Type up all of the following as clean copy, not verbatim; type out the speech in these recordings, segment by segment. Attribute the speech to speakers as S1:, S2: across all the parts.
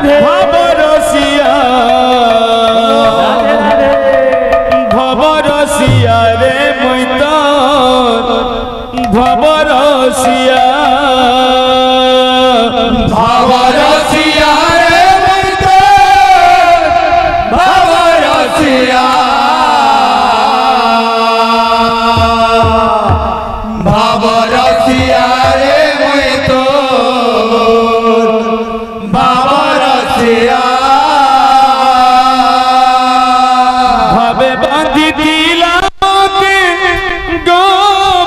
S1: ভবরসিয়া ভবরসিয়া রে মুই তো ভবরসিয়া
S2: ভবরসিয়া রে মুই তো ভবরসিয়া ভবরসিয়া রে মুই তো ভবরসিয়া
S1: ভাবে বাঁধিছিলাম মতে গো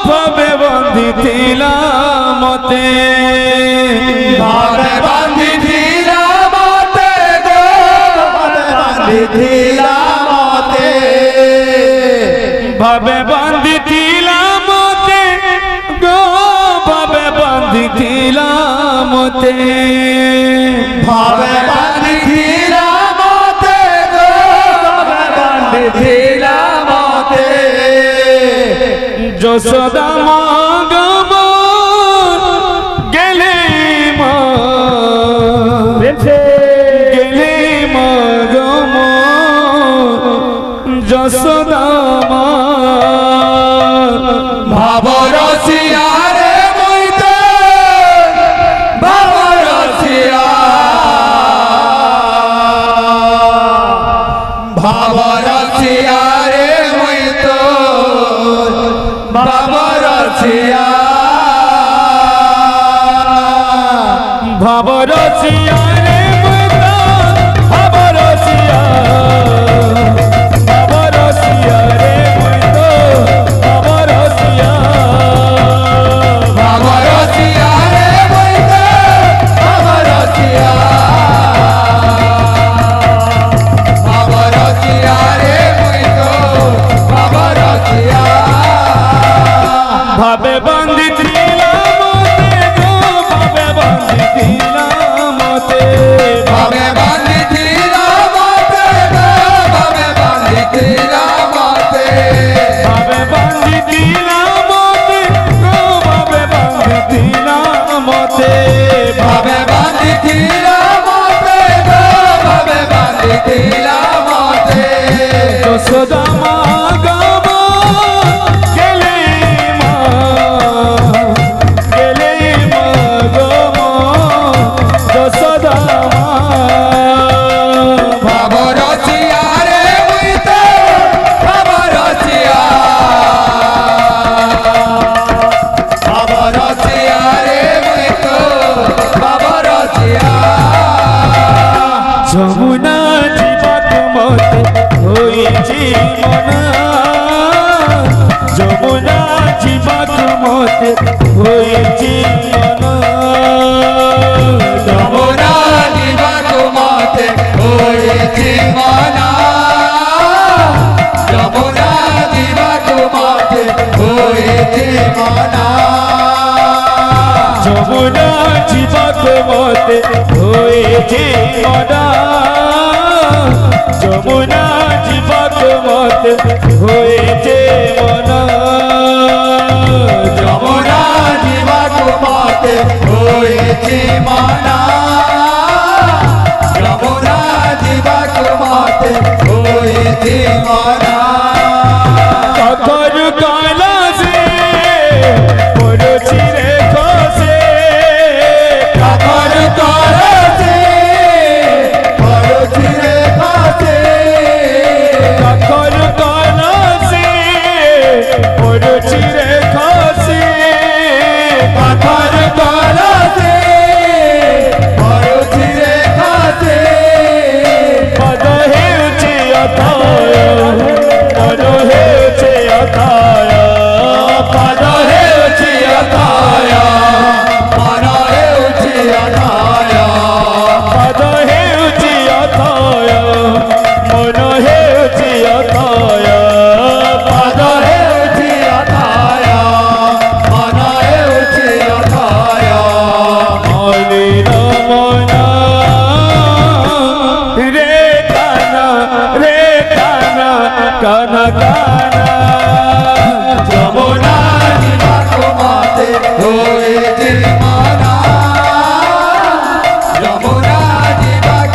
S1: ভাবে বাঁধিছিলাম মতে
S2: ভাবে বাঁধিছিলাম মতে গো ভাবে বাঁধিছিলাম মতে
S1: ভাবে বাঁধিছিলাম মতে গো ভাবে বাঁধিছিলাম মতে
S2: ভাবে বাঁধিছিলাম মতে গো ভাবে বাঁধিছিলাম মতে
S1: যশোদা মা গো মোর গেলে মা গেলে মা গো মোর যশোদা মা
S2: ভবরসিয়া রে মুই তো ভবরসিয়া ভবরসিয়া রে মুই তো ভবরসিয়া
S1: ভবরসিয়া রে মুই তো ভবরসিয়া ভবরসিয়া রে মুই তো ভবরসিয়া
S2: ভবরসিয়া রে মুই তো ভবরসিয়া ভবরসিয়া রে মুই তো ভবরসিয়া
S1: ভাবে বাঁধিছিলাম মতে গো ভাবে বাঁধিছিলাম মতে
S2: ভাবে বাঁধিছিলাম মতে গো ভাবে বাঁধিছিলাম মতে
S1: ভাবে বাঁধিছিলাম মতে গো ভাবে বাঁধিছিলাম মতে
S2: ভাবে বাঁধিছিলাম মতে গো ভাবে বাঁধিছিলাম মতে
S1: যশোদা মা গো মোর গেলে মা গো মোর যশোদা মা
S2: ভবরসিয়া রে মুই তো ভবরসিয়া ভবরসিয়া রে মুই তো ভবরসিয়া
S1: যমুনা জীবক মতে হয়েছি মনা যমুনা জীবক মতে হয়েছি মনা
S2: যমুনা দিবাক মতে হয়েছি মনা যমুনা দিবাক মতে হয়েছি মনা
S1: যমুনা জীবক মতে হয়েছি মনা যমুনা জীবক মতে হয়েছে মনা
S2: যমুনা দিবাক মতে হয়েছি মনা যমুনা দিবাক মতে হয়েছি মনা
S1: কখর কলসে পড়ছি রে খসে
S2: কখর কলসে পড়ছি রে খসে
S1: কখর কলসে পড়ছি রে খসে
S2: কখর কলসে পড়ছি রে খসে
S1: পদ হেউছে অথয় পদ হেউছে অথয়
S2: পদ হেউছি অথয় মন হেউছি অথয়
S1: পদ হেউছে অথয় মন হেউছে অথয়
S2: পদ হেউছি অথয় মন হেউছি অথয়
S1: মলিন মনা রে কানা কানা কানা
S2: যমুনা দিবাক মতে হয়েছি মনা যমুনা দিবাক